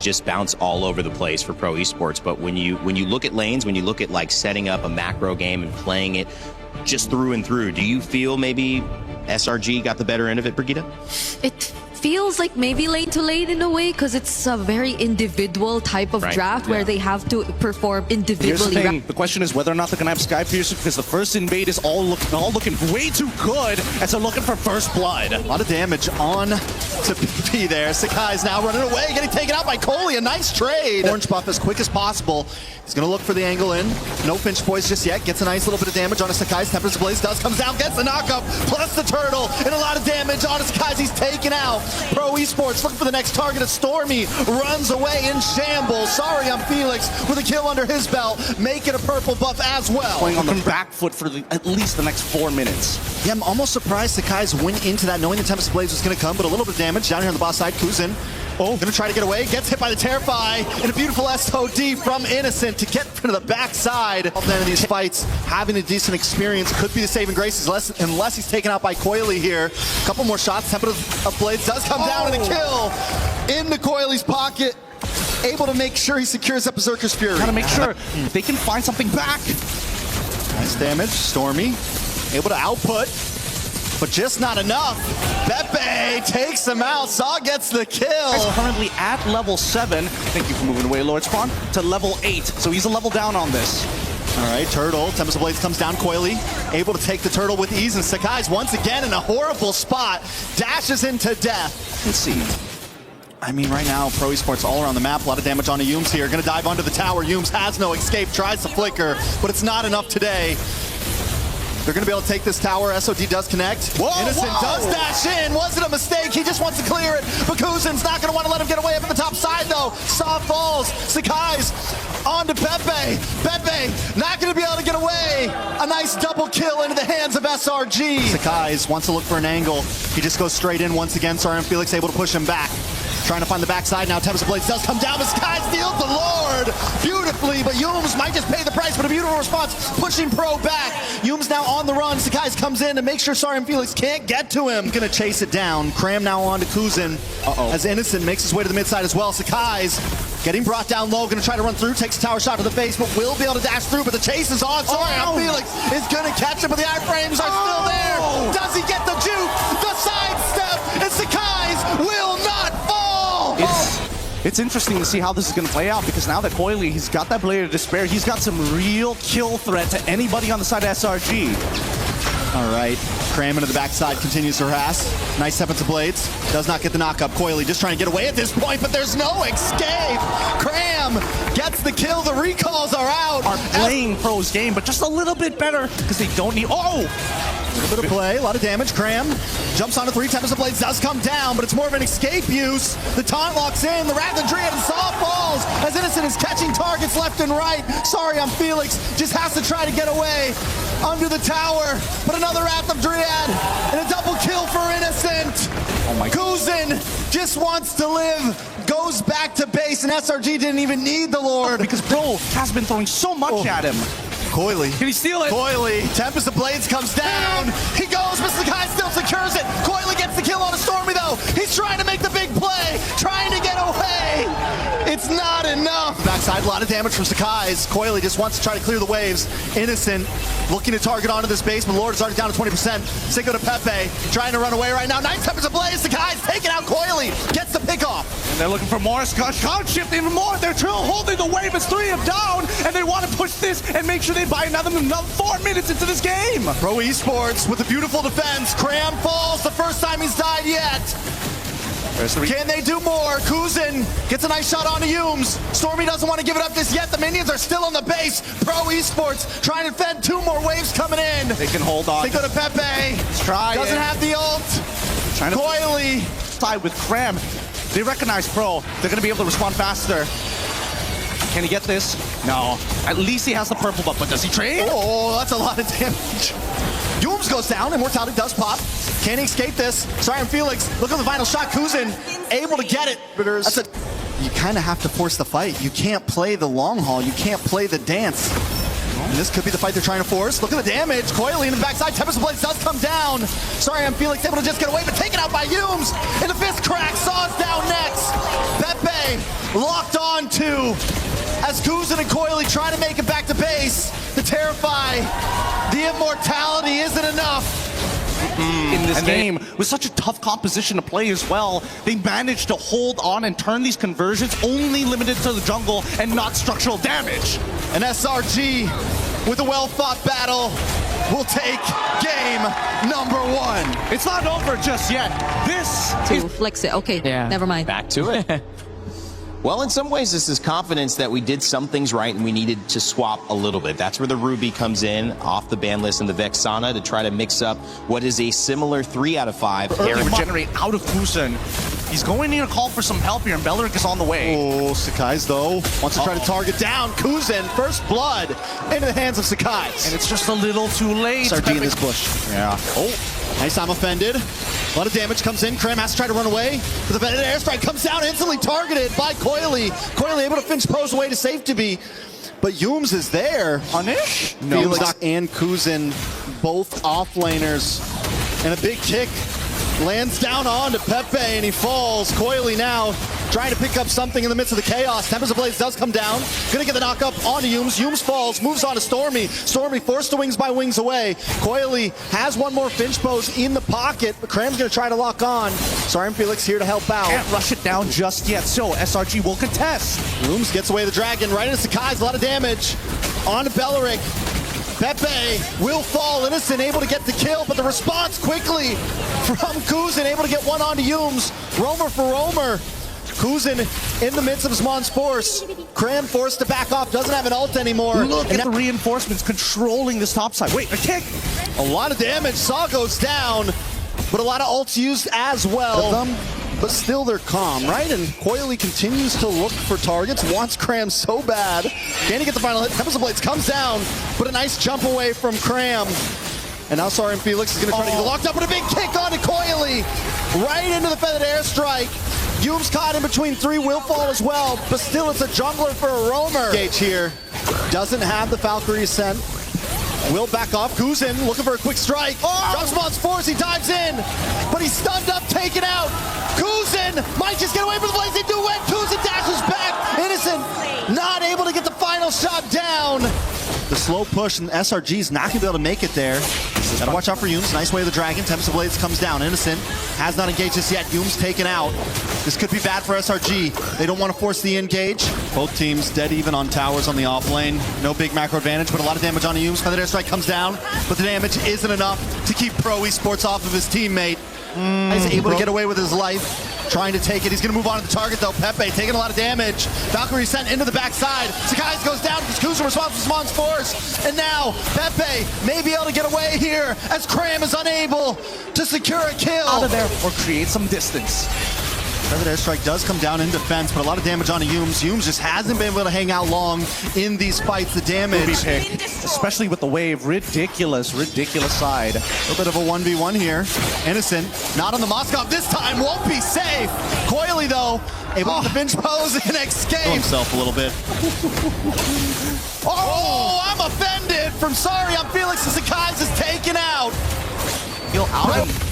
just bounce all over the place for Pro Esports. But when you look at lanes, when you look at like setting up a macro game and playing it just through and through, do you feel maybe SRG got the better end of it, Brigitte? It feels like maybe lane to lane in a way, because it's a very individual type of draft where they have to perform individually. Here's the thing. The question is whether or not they're going to have Skypiercer, because the first invade is all looking way too good as they're looking for first blood. A lot of damage on to PP there. Sakai's now running away, getting taken out by Coley. A nice trade. Orange buff as quick as possible. He's going to look for the angle in. No Finch Poise just yet. Gets a nice little bit of damage on a Sakai's. Tempest Blaze does comes down, gets the knockup, plus the turtle, and a lot of damage on a Sakai's. He's taken out. Pro Esports looking for the next target. Stormy runs away in shambles. Sorry, I'm Felix with a kill under his belt. Make it a purple buff as well. Playing on the back foot for at least the next 4 minutes. Yeah, I'm almost surprised Sakai's went into that knowing the Tempest Blaze was going to come, but a little bit of damage down here on the boss side. Kuzin gonna try to get away, gets hit by the Terrify, and a beautiful SOD from Innocent to get to the backside. Then in these fights, having a decent experience could be the saving grace unless he's taken out by Coily here. A couple more shots, Tempest of Blades does come down, and a kill into Coily's pocket. Able to make sure he secures up Berserker's Fury. Gotta make sure they can find something back. Nice damage, Stormy able to output, but just not enough. Pepe takes him out. Saw gets the kill. He's currently at level 7. Thank you for moving away, Lord Spawn. To level 8. So he's a level down on this. All right, Turtle. Tempest of Blades comes down. Coily able to take the Turtle with ease. And Sakai's once again in a horrible spot. Dashes into death. Let's see. I mean, right now, Pro Esports all around the map. A lot of damage on Yumes here. Gonna dive onto the tower. Yumes has no escape. Tries to flicker, but it's not enough today. They're going to be able to take this tower. SOD does connect. Innocent does dash in. Was it a mistake? He just wants to clear it. But Kuzin's not going to want to let him get away up at the top side, though. Saw falls. Sakai's on to Pepe. Pepe not going to be able to get away. A nice double kill into the hands of SRG. Sakai's wants to look for an angle. He just goes straight in once again. Sorry, Felix able to push him back. Trying to find the backside now. Tempest of Blades does come down, but Sky steals the Lord beautifully, but Yumes might just pay the price, but a beautiful response, pushing Pro back. Yumes now on the run. Sakai's comes in to make sure Sorry and Felix can't get to him. Gonna chase it down. Cram now on to Kuzin. As Innocent makes his way to the mid side as well. Sakai's getting brought down low, gonna try to run through, takes a tower shot to the face, but will be able to dash through, but the chase is on. Sorry, Felix is gonna catch him, but the iframes are still there. Does he get the juke? The sidestep, and Sakai's will not fall. It's interesting to see how this is going to play out, because now that Coily, he's got that Blade of Despair, he's got some real kill threat to anybody on the side of SRG. All right, Cram into the backside, continues to harass. Nice step into Blades, does not get the knockup. Coily just trying to get away at this point, but there's no escape. Cram gets the kill, the recalls are out. Are playing Pro's game, but just a little bit better, because they don't need, a little bit of play, a lot of damage. Cram jumps onto 3 Tempest of Blades, does come down, but it's more of an escape use. The taunt locks in, the Wrath of Dryad and Saw falls as Innocent is catching targets left and right. Sorry, I'm Felix, just has to try to get away under the tower, but another Wrath of Dryad and a double kill for Innocent. Oh my God. Kuzin just wants to live, goes back to base, and SRG didn't even need the Lord. Because Pro has been throwing so much at him. Coily. Can he steal it? Coily. Tempest of Blades comes down. He goes, but Sakai still secures it. Coily gets the kill on a Stormy, though. He's trying to make the big play, trying to get away. It's not enough. Backside, a lot of damage from Sakai's. Coily just wants to try to clear the waves. Innocent looking to target onto this base, but Lord is already down to 20%. Cinco to Pepe, trying to run away right now. Nice Tempest of Blaze. Sakai's taking out Coily. Gets the pick off. And they're looking for more. Can't shift even more. They're still holding the wave. It's 3 of down, and they want to push this and make sure they buy another 4 minutes into this game. Pro Esports with a beautiful defense. Cram falls the first time he's died yet. Can they do more? Kuzin gets a nice shot onto Yumes. Stormy doesn't want to give it up just yet. The minions are still on the base. Pro Esports trying to defend 2 more waves coming in. They can hold on. They go to Pepe. Let's try Doesn't have the ult. Trying to Coily. Side with Cram. They recognize Pro. They're going to be able to respond faster. Can he get this? No. At least he has the purple buff, but does he trade? Oh, that's a lot of damage. Yumes goes down. Immortality does pop. Can he escape this? Sorry, I'm Felix. Look at the final shot. Kuzin able to get it. That's a, you kind of have to force the fight. You can't play the long haul. You can't play the dance. And this could be the fight they're trying to force. Look at the damage. Coily in the backside. Tempest of Blades does come down. Sorry, I'm Felix able to just get away, but taken out by Yumes. And the fist crack. Saw's down next. Pepe locked on to as Kuzin and Coily try to make it back to base. The Terrify, the immortality isn't enough. In this game, with such a tough composition to play as well, they managed to hold on and turn these conversions only limited to the jungle and not structural damage. And SRG, with a well-fought battle, will take game number 1. It's not over just yet. This To flex it. Okay, never mind. Back to it. Well, in some ways, this is confidence that we did some things right and we needed to swap a little bit. That's where the Ruby comes in, off the ban list, and the Vexana to try to mix up what is a similar 3 out of 5. early regenerate out of Kuzin. He's going in to call for some help here, and Belleric is on the way. Oh, Sakai's though wants to try to target down Kuzin. First blood into the hands of Sakai's. And it's just a little too late. SRG in this bush. Yeah. Oh, nice, I'm offended. A lot of damage comes in. Kram has to try to run away. But the Venom airstrike comes down, instantly targeted by Coily. Coily able to finch pose away to safety. But Yums is there. Punish? No. Felix and Kuzin, both off laners. And a big kick lands down onto Pepe, and he falls. Coily now trying to pick up something in the midst of the chaos. Tempest of Blaze does come down. Gonna get the knock up onto Yums. Yums falls, moves on to Stormy. Stormy forced to wings by wings away. Coily has one more finch pose in the pocket, but Kram's gonna try to lock on. Sorry, and Felix here to help out. Can't rush it down just yet, so SRG will contest. Yums gets away the dragon, right into Sakai's, a lot of damage. On to Belleric. Pepe will fall, Innocent able to get the kill, but the response quickly from Kuzin, able to get one onto Yums. Roamer for Roamer. Kuzin in the midst of Zmon's force. Kram forced to back off, doesn't have an ult anymore. Look at the reinforcements controlling this top side. Wait, a kick! A lot of damage, Saw goes down, but a lot of ults used as well. But still they're calm, right? And Coily continues to look for targets, wants Kram so bad. Can he get the final hit? Tempest of Blades comes down, but a nice jump away from Kram. And now Sorry and Felix is gonna try to get locked up with a big kick onto Coily. Right into the feathered airstrike. Yums caught in between 3, will fall as well, but still it's a jungler for a roamer. Gage here, doesn't have the Valkyrie ascent. Will back off, Kuzin looking for a quick strike. Drops Mon's force, he dives in, but he's stunned up, taken out. Kuzin might just get away from the blazing duet. Kuzin dashes back. Innocent not able to get the final shot down. The slow push, and SRG's not gonna be able to make it there. Gotta watch out for Yums. Nice way of the dragon. Tempest of Blades comes down. Innocent has not engaged this yet. Yums taken out. This could be bad for SRG. They don't want to force the engage. Both teams dead even on towers on the off lane. No big macro advantage, but a lot of damage on Yums. Feather airstrike comes down, but the damage isn't enough to keep Pro Esports off of his teammate. He's able to get away with his life. Trying to take it. He's going to move on to the target, though. Pepe taking a lot of damage. Valkyrie sent into the backside. Sakai's goes down because Kuzin responds with Zmon's force. And now Pepe may be able to get away here as Kram is unable to secure a kill. Out of there or create some distance. Feather airstrike does come down in defense, but a lot of damage on Yums. Yums just hasn't been able to hang out long in these fights. The damage, pick, especially with the wave, ridiculous side. A little bit of a 1v1 here. Innocent, not on the Moskov this time, won't be safe. Coily though, able to finch pose and escape. Himself a little bit. I'm offended from Sorry, I'm Felix, and Sakai's is taken out.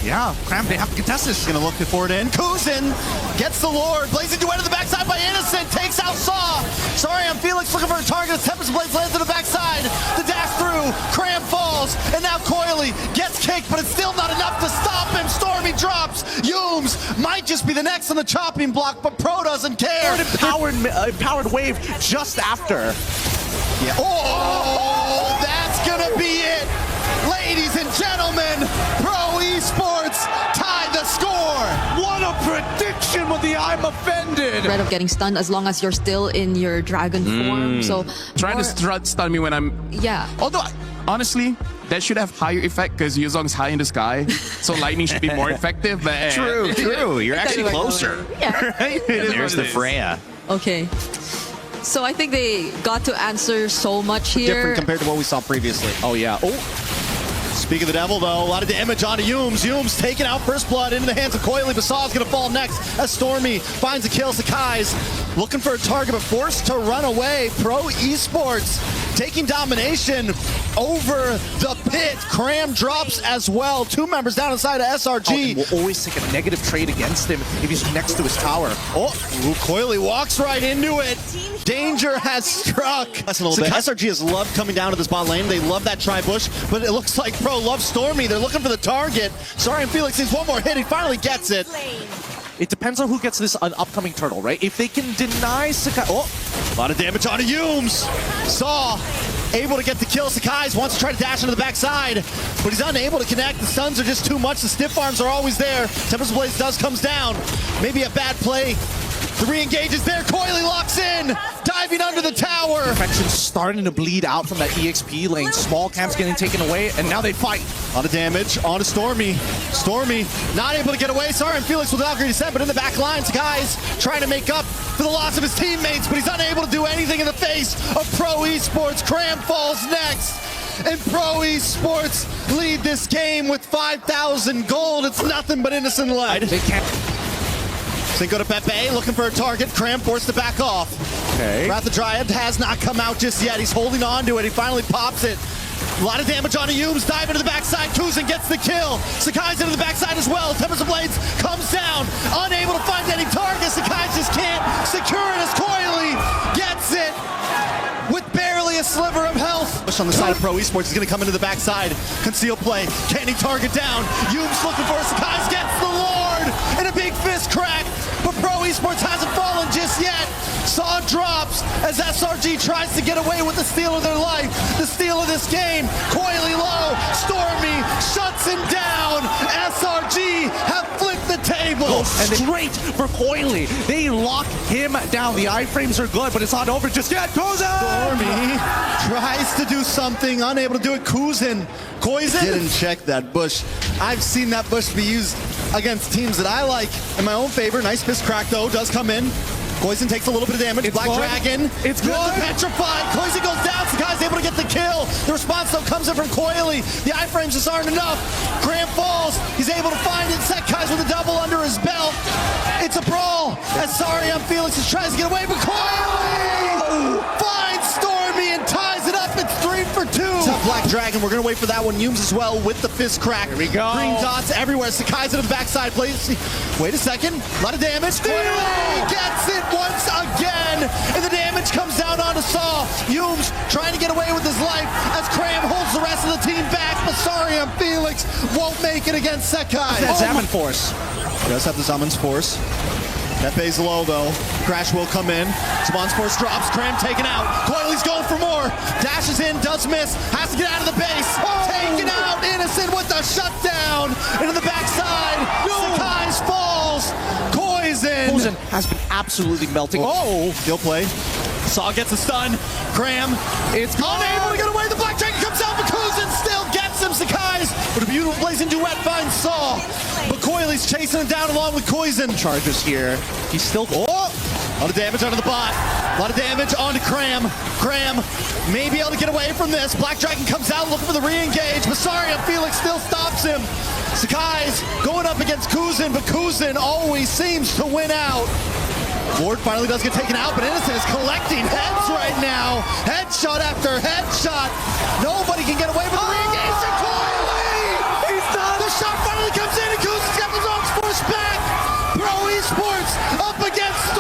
Yeah, Kram, they have to contest this. Gonna look for it in. Kuzin gets the Lord. Blazing duet to the backside by Innocent. Takes out Saw. Sorry, I'm Felix looking for a target. As Tempest Blades lands to the backside. The dash through. Kram falls. And now Coily gets kicked, but it's still not enough to stop him. Stormy drops. Yums might just be the next on the chopping block, but Pro doesn't care. Empowered wave just after. Yeah. Oh, that's gonna be it. Ladies and gentlemen, Pro Esports tied the score. What a prediction with the I'm offended. Threat of getting stunned as long as you're still in your dragon form. So trying to stun me when I'm... Yeah. Although, honestly, that should have higher effect because Yuzong's high in the sky. So lightning should be more effective. But True. You're actually closer. Yeah. Right? There's the Freya. Okay. So I think they got to answer so much here. Different compared to what we saw previously. Oh, yeah. Speak of the devil, though, a lot of damage onto Yums. Yums taking out first blood into the hands of Coily. Basaw's going to fall next as Stormy finds a kill. Sakai's looking for a target, but forced to run away. Pro Esports taking domination over the pit. Cram drops as well. 2 members down inside of SRG. Will always take a negative trade against him if he's next to his tower. Oh, Coily walks right into it. Danger has struck. That's a little bit. SRG has loved coming down to this bot lane. They love that tri-bush, but it looks like Pro loves Stormy. They're looking for the target. Sorry, and Felix needs one more hit. He finally gets it. It depends on who gets this upcoming turtle, right? If they can deny Sakai... Oh! A lot of damage onto Yumes. Saw able to get the kill. Sakai's wants to try to dash into the backside, but he's unable to connect. The stuns are just too much. The stiff arms are always there. Tempest Blaze comes down. Maybe a bad play. The re-engage is there. Coily locks in. Diving under the tower. Perfection's starting to bleed out from that EXP lane. Small camp's getting taken away, and now they fight. A lot of damage onto Stormy. Stormy not able to get away. Sorry, and Felix with Valkyrie Descent, but in the back line, Sakai's trying to make up for the loss of his teammates, but he's unable to do anything in the face of Pro Esports. Cram falls next. And Pro Esports lead this game with 5,000 gold. It's nothing but innocent lead. They can't... They go to Pepe, looking for a target. Cram forced to back off. Okay. Wrath the Dryad has not come out just yet. He's holding on to it. He finally pops it. A lot of damage on Yumes. Dive into the backside. Kuzin gets the kill. Sakai's into the backside as well. Tempest Blades comes down. Unable to find any target. Sakai just can't secure it as Coily gets it with barely a sliver of health. Push on the side of Pro Esports. He's going to come into the backside. Conceal play. Can he target down? Yumes looking for it. Sakai gets the Lord and a big fist crack. But Pro Esports hasn't fallen just yet. Saw drops as SRG tries to get away with the steal of their life. The steal of this game. Coily low. Stormy shuts him down. SRG have flipped the table. And straight for Coily. They lock him down. The iframes are good, but it's not over just yet. Stormy tries to do something, unable to do it. Kuzin didn't check that bush. I've seen that bush be used against teams that I like in my own favor. Nice fist crack though, does come in. Coily takes a little bit of damage. It's Black good. Dragon. It's good. Petrified. Coily goes down. Sakai's able to get the kill. The response though comes in from Coily. The iframes just aren't enough. Cram falls. He's able to find it. Sakai's with a double under his belt. It's a brawl. As Sorry on Felix just tries to get away, but Coily finds Stormy and ties it up. It's 3 for 2. Tough Black Dragon. We're gonna wait for that one. Yumes as well with the fist crack. Here we go. Green dots everywhere. Sakai's in the backside. Plays. Wait a second. A lot of damage. Coily gets it once again, and the damage comes down onto Saw. Yumes trying to get away with his life as Cram holds the rest of the team back. Masari and Felix won't make it against Sakai. That's Zaman Force. He does have the Zaman's Force. Pepe's low though. Crash will come in. Zaman's Force drops. Cram taken out. Coily's going for more. Dashes in, does miss. Has to get out of the base. Taken out. Innocent with the shutdown. Into the backside. Sakai's falls. Kuzin has been absolutely melting. Oh, still play. Saw gets a stun. Cram. It's unable to get away. The Black Dragon comes out, but Kuzin still gets him. Sakai's with a beautiful blazing duet finds Saw. But Coily's chasing him down along with Kuzin. Charges here. He's still... Oh! A lot of damage onto the bot. A lot of damage onto Cram. Cram may be able to get away from this. Black Dragon comes out looking for the re-engage. Masari and Felix still stops him. Sakai's going up against Kuzin, but Kuzin always seems to win out. Ward finally does get taken out, but Innocent is collecting heads right now. Headshot after headshot. Nobody can get away with the re-engage. Coily! He's done! The shot finally comes in, and Kuzin's got his own force back. Pro Esports up against